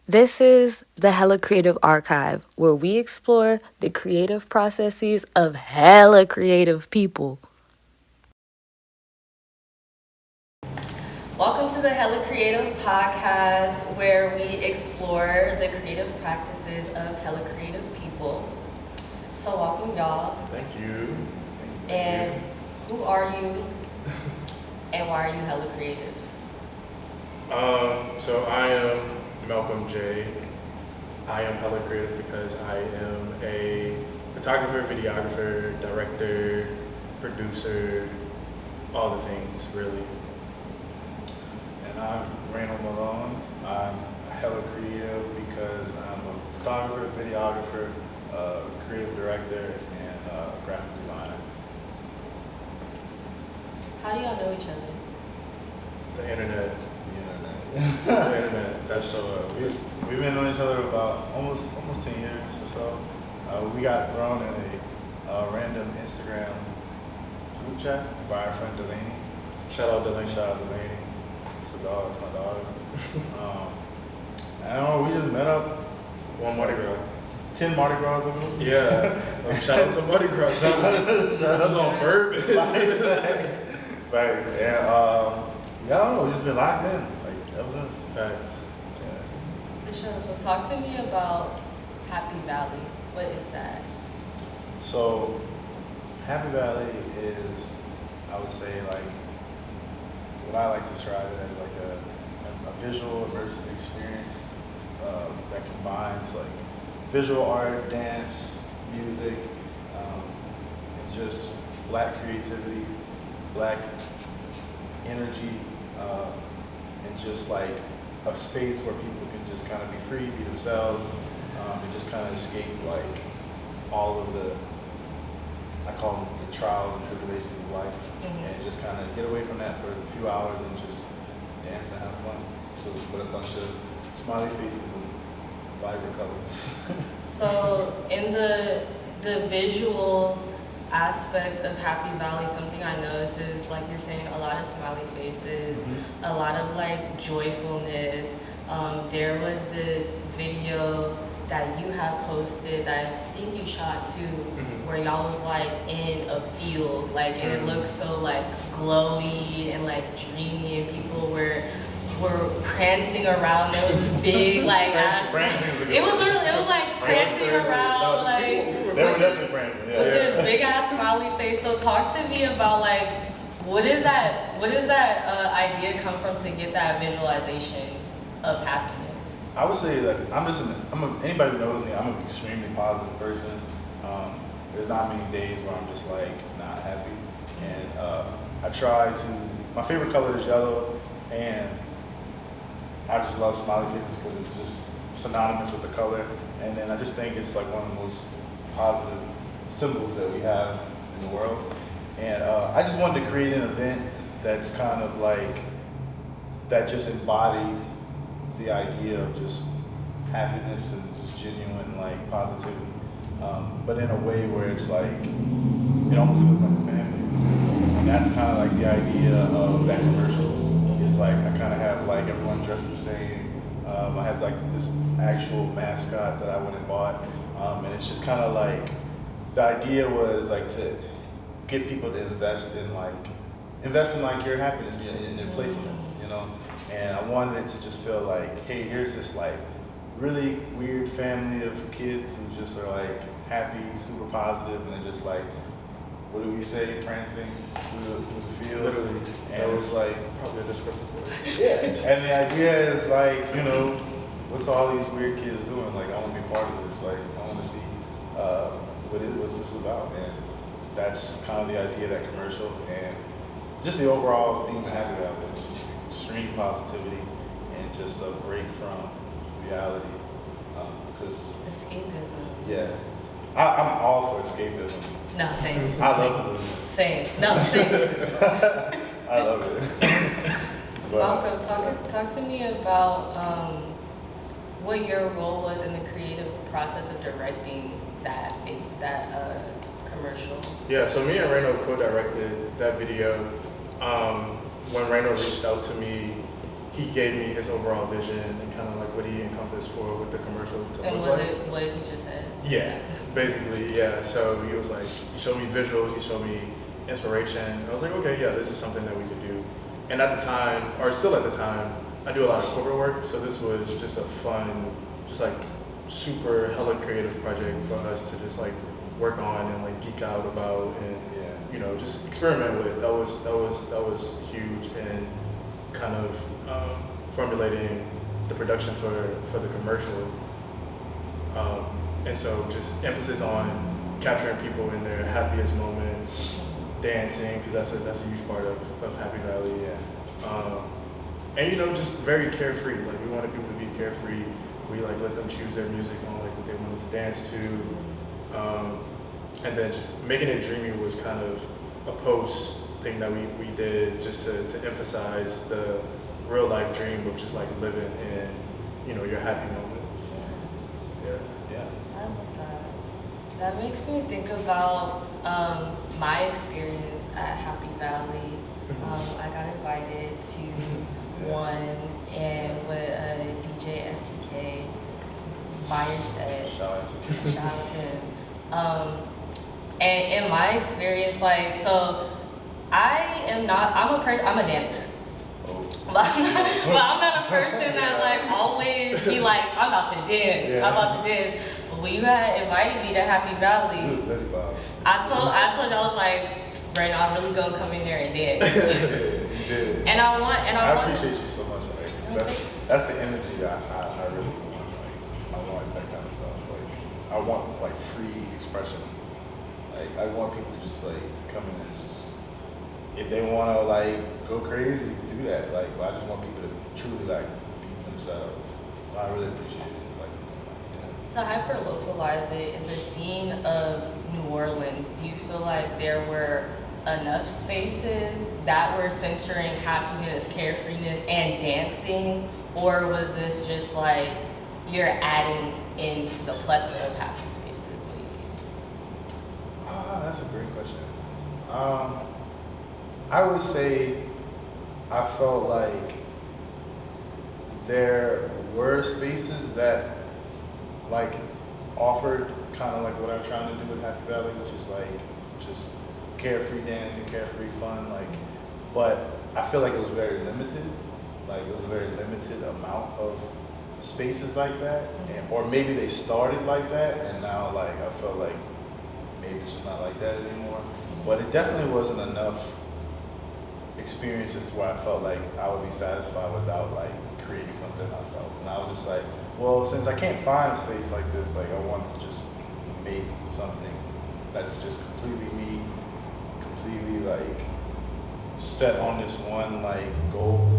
This is the Hella Creative Archive, where we explore the creative processes of hella creative people. Welcome to the Hella Creative Podcast, where we explore the creative practices of hella creative people. So welcome, y'all. Thank you. And who are you, and why are you hella creative? So I am Malcolm J. I am hella creative because I am a photographer, videographer, director, producer, all the things, really. And I'm Rayno Malone. I'm hella creative because I'm a photographer, videographer, creative director, and graphic designer. How do y'all know each other? The internet. The The internet. internet. That's so. We've been knowing each other about almost 10 years or so. We got thrown in a random Instagram group chat by our friend Delaney. Shout out Delaney. Shout out Delaney. It's a dog. It's my dog. I don't know. We just met up. One Mardi Gras. 10 Mardi Gras ago. Yeah. Shout out to Mardi Gras. This is on bourbon. Facts. And yeah, I don't know. We've just been locked in like ever since. Facts. Yeah. For sure. So talk to me about Happy Valley. What is that? So, Happy Valley is, I would say, like what I like to describe it as like a visual immersive experience that combines like visual art, dance, music, and just Black creativity, Black energy, and just like a space where people can just kind of be free, be themselves, and just kind of escape like all of the, I call them the trials and tribulations of life, and just kind of get away from that for a few hours and just dance and have fun. So with a bunch of smiley faces and vibrant colors. So in the visual aspect of Happy Valley, something I noticed is, like you're saying, a lot of smiley faces, a lot of like joyfulness. There was this video that you have posted that I think you shot too, where y'all was like in a field, like, and it looked so like glowy and like dreamy, and people were prancing around. There was this big like it was like prancing around, like They were definitely prancing, yeah. with this big ass smiley face. So talk to me about like what is that idea come from to get that visualization of happiness? I would say like anybody who knows me, I'm an extremely positive person. There's not many days where I'm just like not happy, and I try to. My favorite color is yellow, and I just love smiley faces because it's just synonymous with the color, and then I just think it's like one of the most positive symbols that we have in the world. And I just wanted to create an event that's kind of like that just embodied the idea of just happiness and just genuine like positivity, but in a way where it's like it almost feels like a family. And that's kind of like the idea of that commercial. Is like I kind of have like everyone dressed the same. I have like this actual mascot that I went and bought, and it's just kind of like the idea was like to get people to invest in like your happiness and your playfulness, you know. And I wanted it to just feel like, hey, here's this like really weird family of kids who just are like happy, super positive, and they're just like, what do we say, prancing through the field. Literally. And it's like probably a descriptive word. yeah. And the idea is like, you know, what's all these weird kids doing? Like, I want to be part of this. Like, I want to see what's this about. And that's kind of the idea of that commercial. And just the overall theme of Happy Valley is just extreme positivity and just a break from reality. Because Escapism. yeah, I'm all for escapism. No, same. I love it. Same. No, same. I love it. Malcolm, talk to me about what your role was in the creative process of directing that commercial. Yeah, so me and Rayno co-directed that video. When Rayno reached out to me, he gave me his overall vision and kind of like what he encompassed for with the commercial to And look was like. it what he just said? Yeah, basically, yeah. So he was like, he showed me visuals, he showed me inspiration. I was like, okay, yeah, this is something that we could do. And at the time, or still at the time, I do a lot of corporate work, so this was just a fun, just like super hella creative project for us to just like work on and like geek out about and you know just experiment with. That was huge and kind of formulating the production for the commercial. And so just emphasis on capturing people in their happiest moments, dancing, because that's a huge part of Happy Valley. And you know, just very carefree. Like we wanted people to be carefree. We like let them choose their music on like what they wanted to dance to. And then just making it dreamy was kind of a post thing that we did just to emphasize the real life dream of just like living in, you know, your happy moments. Yeah. I love that. That makes me think about my experience at Happy Valley. I got invited to one and with DJ FTK fire set. Shout out to him. And in my experience, like, so I'm a dancer. But I'm not a person that like always be like, I'm about to dance, I'm about to dance. But when you had invited me to Happy Valley, I told you, I was like, Rayno, I'm really gonna come in there and dance. You did. And I appreciate you so much, right? That's the energy that I really want. Like, I want that kind of stuff. Like, I want like free expression. Like, I want people to just like come in and just, if they want to like go crazy, do that. Like, I just want people to truly like be themselves. So I really appreciate it. Like, To hyper localize it in the scene of New Orleans, do you feel like there were enough spaces that were centering happiness, carefreeness, and dancing, or was this just like you're adding into the plethora of happy spaces? What do you think? That's a great question. I would say I felt like there were spaces that like offered kind of like what I'm trying to do with Happy Valley, which is like just carefree dancing, carefree fun, like, but I feel like it was very limited. Like it was a very limited amount of spaces like that, and or maybe they started like that, and now like I felt like maybe it's just not like that anymore. But it definitely wasn't enough experiences to where I felt like I would be satisfied without like creating something myself. And I was just like, well, since I can't find a space like this, like I want to just make something that's just completely me, completely like set on this one like goal.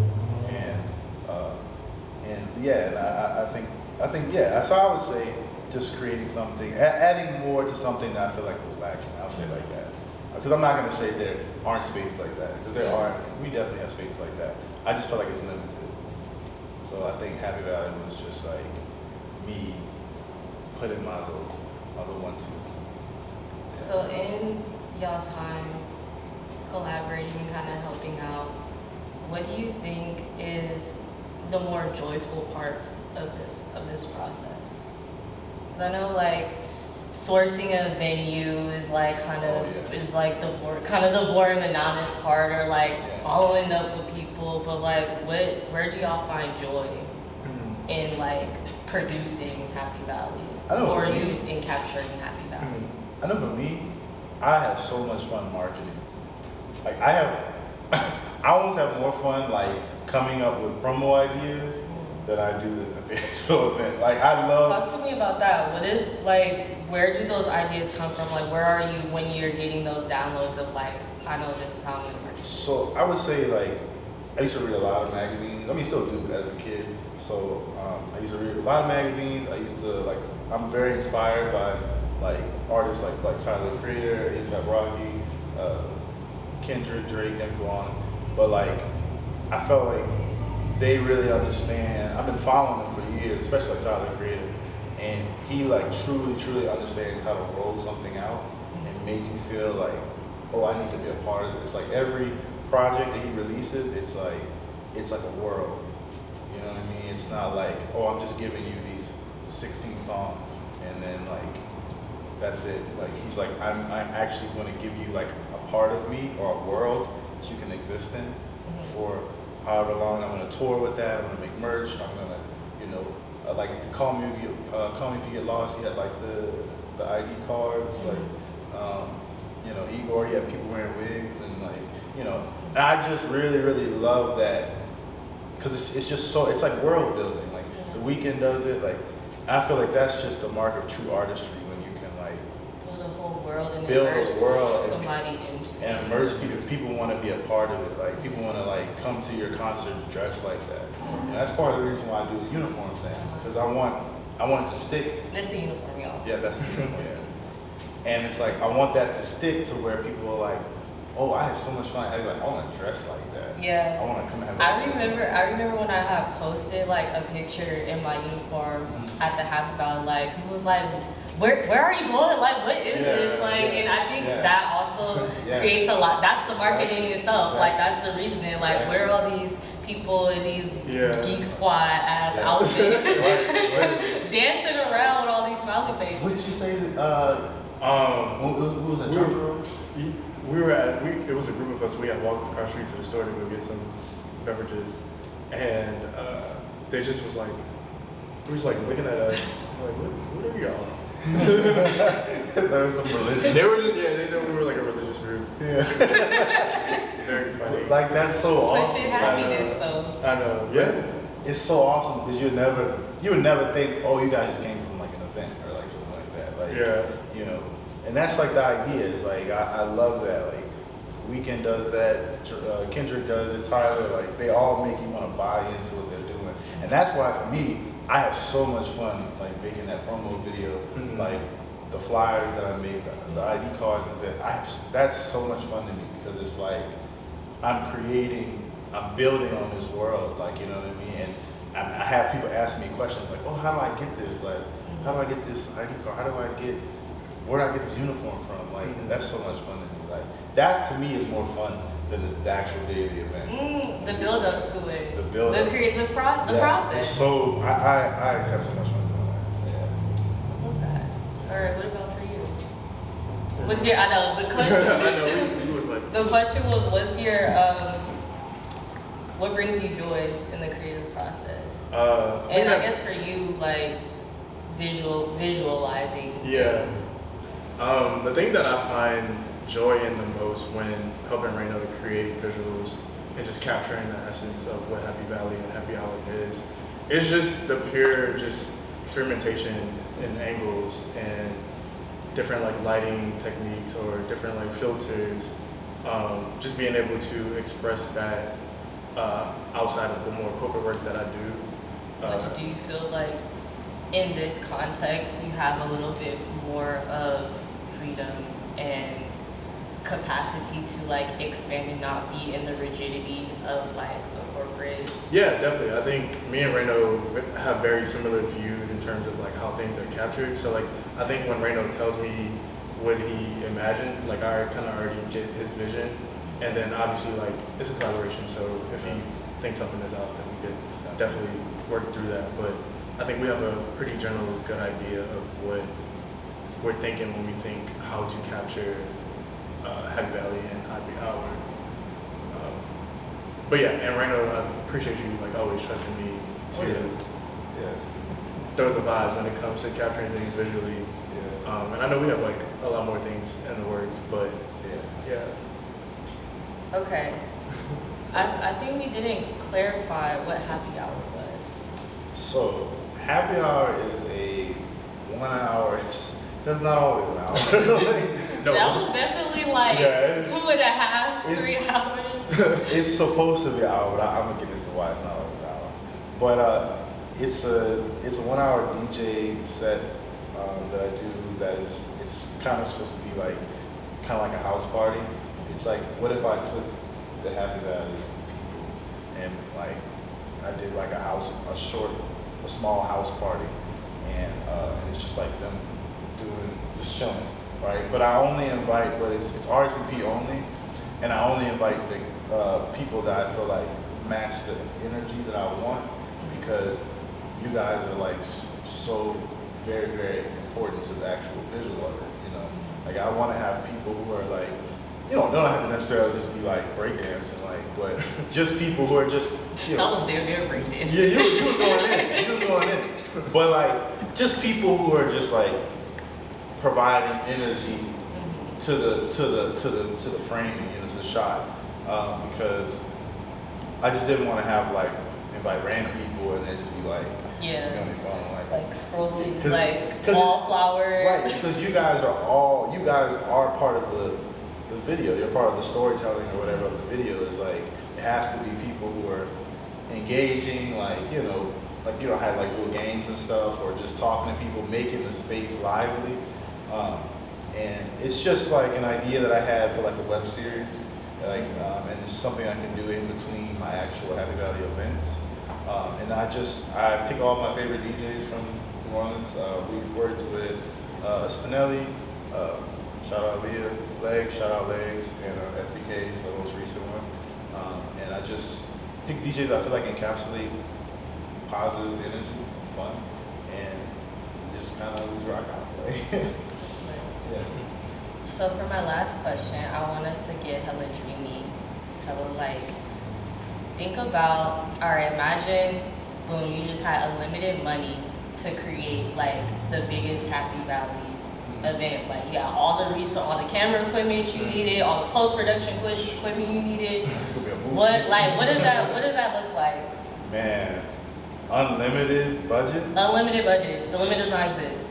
And yeah, and I think yeah. So I would say just creating something, adding more to something that I feel like was lacking. I'll say it like that. Because I'm not going to say there aren't spaces like that, because there are. We definitely have spaces like that. I just feel like it's limited. So I think Happy Valley was just like me putting my little 1-2. Yeah. So in y'all's time collaborating and kind of helping out, what do you think is the more joyful parts of this process? Because I know like sourcing a venue is like is like the boring monotonous part, or like following up with people. But like, where do y'all find joy in like producing Happy Valley, or in capturing Happy Valley? I know for me, I have so much fun marketing. Like I almost have more fun like coming up with promo ideas than I do the actual event. Like I love. Talk to me about that. What is like? Where do those ideas come from? Like, where are you when you're getting those downloads of like, I know this is how I'm gonna work? So I would say like, I used to read a lot of magazines. I mean, still do as a kid. So I used to read a lot of magazines. I used to like, I'm very inspired by like artists like Tyler, Creator, A$AP Rocky, Kendrick, Drake, and go on. But like, I felt like they really understand. I've been following them for years, especially like Tyler, Creator. And he like truly understands how to roll something out and make you feel like, oh, I need to be a part of this. Like every project that he releases, it's like a world. You know what I mean? it's not like, oh, I'm just giving you these 16 songs and then like that's it. Like he's like, I'm actually going to give you like a part of me or a world that you can exist in for however long. I'm going to tour with that. I'm going to make merch. I'm going to, you know, like call me if you get lost. He had like the ID cards, like you know, Igor. He had people wearing wigs and like, you know. And I just really love that because it's just so, it's like world building. Like The Weeknd does it. Like I feel like that's just the mark of true artistry when you can like build a whole world and build immerse a world somebody into it. And immerse people. People want to be a part of it. Like people want to like come to your concert dressed like that. And that's part of the reason why I do the uniform thing because I want it to stick. That's the uniform, y'all. Yeah, that's the uniform. Yeah. And it's like I want that to stick to where people are like, oh, I had so much fun. I want to dress like that. Yeah. I want to come and have. I remember when I had posted like a picture in my uniform at the Happy Valley. Like he was like, where are you going? Like what is this? Like, and I think that also creates a lot. That's the marketing itself. Exactly. Like that's the reasoning. Like where are all these people in these Geek Squad ass outfits dancing around with all these smiley faces? What did you say that? Who was that? It was a group of us. We had walked across the street to the store to go get some beverages, and they just was like, we was like looking at us, like, what are y'all? There was some religion. They were just they thought we were like a religious group. Yeah. Very funny. Like that's so awesome. Pushing happiness though. I know. Yeah. It's so awesome because you would never think, oh, you guys just came from like an event or like something like that. Like you know. And that's like the idea. Is like I love that. Like Weeknd does that, Kendrick does it, Tyler. Like they all make you want to buy into what they're doing. And that's why for me, I have so much fun like making that promo video, like the flyers that I made, the ID cards that that's so much fun to me because it's like I'm building on this world. Like you know what I mean. And I have people ask me questions like, oh, how do I get this? Like how do I get this ID card? Where do I get this uniform from? Like, and that's so much fun to me. Like, that to me is more fun than the actual day of the event. The build up to it. The build up. The process. So I have so much fun doing that. Yeah. I love that. All right, what about for you? I know the question. I know he was like. The question was, what brings you joy in the creative process? And I guess for you, like visualizing. Yeah. Things. The thing that I find joy in the most when helping Rayno to create visuals and just capturing the essence of what Happy Valley and Happy Hour is just the pure just experimentation in angles and different like lighting techniques or different like filters. Just being able to express that outside of the more corporate work that I do. But do you feel like in this context you have a little bit more of freedom and capacity to like expand and not be in the rigidity of like a corporate? Yeah, definitely. I think me and Rayno have very similar views in terms of like how things are captured. So like I think when Rayno tells me what he imagines, like I kind of already get his vision, and then obviously like it's a collaboration. So if he thinks something is out, then we could definitely work through that. But I think we have a pretty general good idea of what we're thinking when we think how to capture Happy Valley and Happy Hour. But yeah, and Rayno, I appreciate you like always trusting me to throw the vibes when it comes to capturing things visually. Yeah. And I know we have like a lot more things in the works, but yeah. Okay. I think we didn't clarify what Happy Hour was. So Happy Hour is a 1 hour. That's not always an hour. No. That was definitely like 2.5, 3 hours. It's supposed to be an hour, but I'm gonna get into why it's not always an hour. But it's a 1 hour DJ set that I do. That is it's kind of supposed to be like kind of like a house party. It's like what if I took the Happy Valley people and like I did like a small house party, and it's just like them just chilling, right? But I only invite, it's RSVP only, and I only invite the people that I feel like match the energy that I want, because you guys are like so very, very important to the actual visual of it, you know? Like I want to have people who are like, you know, don't have to necessarily just be like breakdancing, like, but just people who are just, you know. I was damn near breakdancing. Yeah, you was going in, you was going in. But like, just people who are just like providing energy to the framing, you know, to the shot, because I just didn't want to have like invite random people and then just be like, yeah, just be on their phone, like scrolling, like wallflower. Right, because you guys are part of the video. You're part of the storytelling or whatever of the video. Is like it has to be people who are engaging, like you know, have like little games and stuff, or just talking to people, making the space lively. And it's just like an idea that I had for like a web series, like, and it's something I can do in between my actual Happy Valley events. And I pick all my favorite DJs from New Orleans. We've worked with Spinelli, shout out Leah, Legs, shout out Legs, and FTK is the most recent one. And I just pick DJs I feel like encapsulate positive energy, fun, and just kind of rock out. Like, yeah. So for my last question, I want us to get hella dreamy, hella like, think about, all right, imagine, boom, you just had unlimited money to create like the biggest Happy Valley event. Like you got all the camera equipment you needed, all the post-production equipment you needed. What does that look like? Man, unlimited budget? Unlimited budget. The limit does not exist.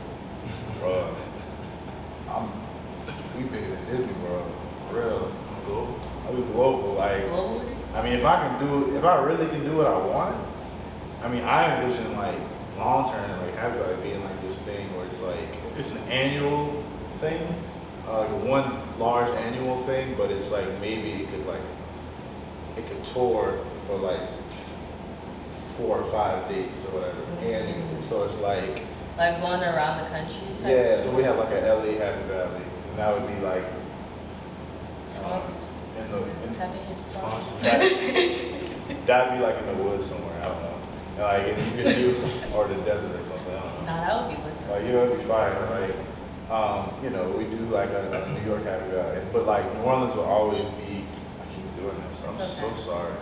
Bro, we bigger than Disney World, for real. Global. We global, like. Globally? I mean, if I really can do what I want, I mean, I envision like long term, like Happy Valley being like this thing where it's like it's an annual thing, like one large annual thing, but it's like maybe it could tour for like 4 or 5 dates or whatever annually. So it's like going around the country type? Yeah, so we have like a LA Happy Valley, and that would be like sponsors. That'd be like in the woods somewhere, I don't know. Like if you could do, or the desert or something, I don't know. Nah, that would be lit. Like, you know, it'd be fire. Like, you know, we do like a New York Happy Valley, but like New Orleans will always be. I keep doing this. I'm so sorry.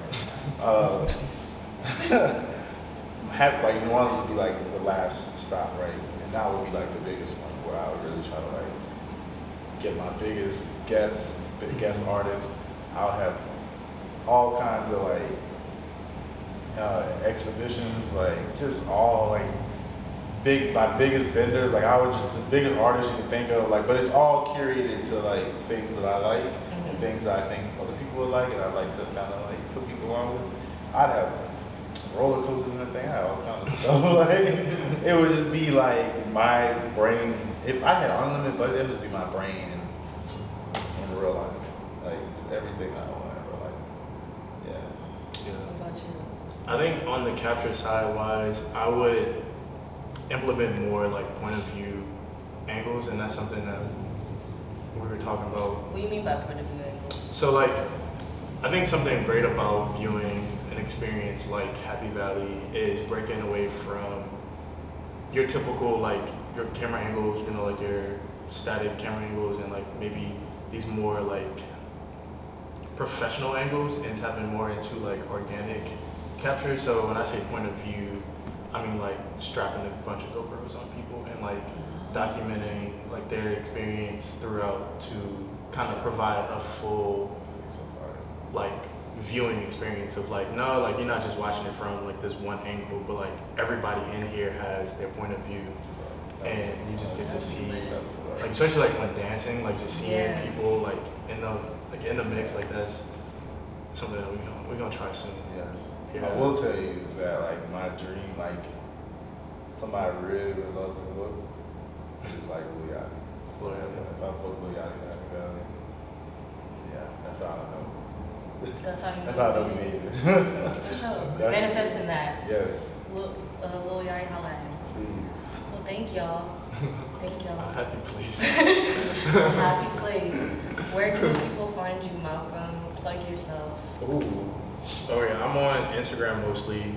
Like New Orleans would be like the last stop, right? And that would be like the biggest one where I would really try to like get my biggest guest artists. I'll have all kinds of like exhibitions, like just all like my biggest vendors, like I would just the biggest artists you can think of, like, but it's all curated to like things that I like and things that I think other people would like, and I like to kind of like put people on with. I'd have roller coasters and everything. I had all kinds of stuff. Like it would just be like my brain. If I had unlimited budget, it would just be my brain in real life. Like just everything I want in real life. Yeah. What about you? I think on the capture side wise, I would implement more like point of view angles, and that's something that we were talking about. What do you mean by point of view angles? So like, I think something great about viewing an experience like Happy Valley is breaking away from your typical like your camera angles, you know, like your static camera angles, and like maybe these more like professional angles, and tapping more into like organic capture. So when I say point of view, I mean like strapping a bunch of GoPros on people and like documenting like their experience throughout to kind of provide a full like viewing experience of like, no, like you're not just watching it from like this one angle, but like everybody in here has their point of view, and you just get to see like, especially like when dancing, like just seeing people like in the mix, like that's something that we're gonna try soon. Yes. Yeah. I will tell you that like my dream, like somebody really would love to book is like Louisiana. If I book Louisiana, yeah, that's how I know. That's how I know we need it. For sure. Manifesting that. Yes. Lil Yachty, holla at him. Please. Well, thank y'all. Thank y'all. A happy place. A happy place. Where can people find you, Malcolm? Plug yourself. Ooh. Oh yeah, I'm on Instagram mostly.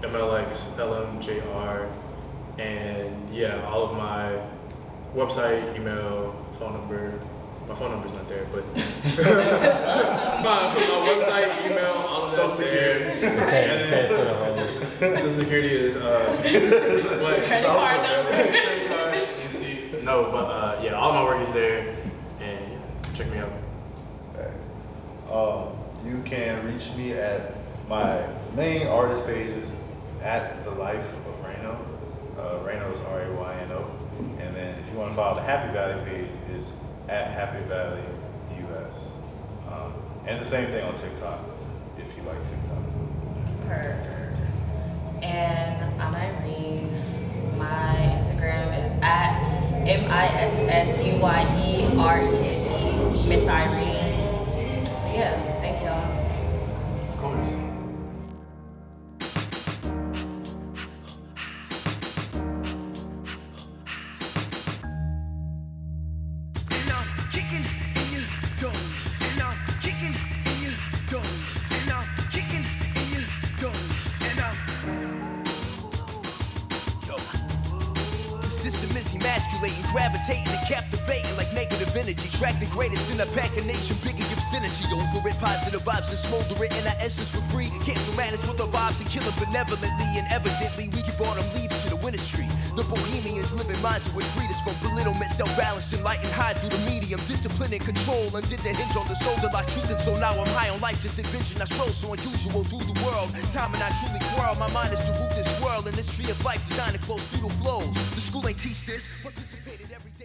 MLXLMJR. And yeah, all of my website, email, phone number. My phone number's not there, but my website, email, all of that's there. Say it for the hoes. Social Security is what? Credit card number. Credit card, you see. No, but yeah, all my work is there, and yeah, check me out. You can reach me at my main artist pages at The Life of Rayno. Rayno is Rayno. And then if you want to follow the Happy Valley page, it's at Happy Valley US. And it's the same thing on TikTok, if you like TikTok. Perfect. And I'm Irene. My Instagram is at MISSEYERENE, Miss Irene. Yeah, thanks y'all. Of course. Emasculating, gravitating and captivating like negative energy. Track the greatest in a pack of nation, bigger give synergy over it. Positive vibes and smolder it in our essence for free. Cancel madness with the vibes and kill it benevolently. And evidently we give autumn leaves to the winter tree. The bohemians living minds with freedoms from belittlement, self-balanced and light and high through the medium. Discipline and control undid the hinge on the shoulder like truth. And so now I'm high on life, this adventure I stroll so unusual through the world. Time and I truly quarrel, my mind is to root this world in this tree of life designed to close feudal flows. The school ain't teach this, participated every day.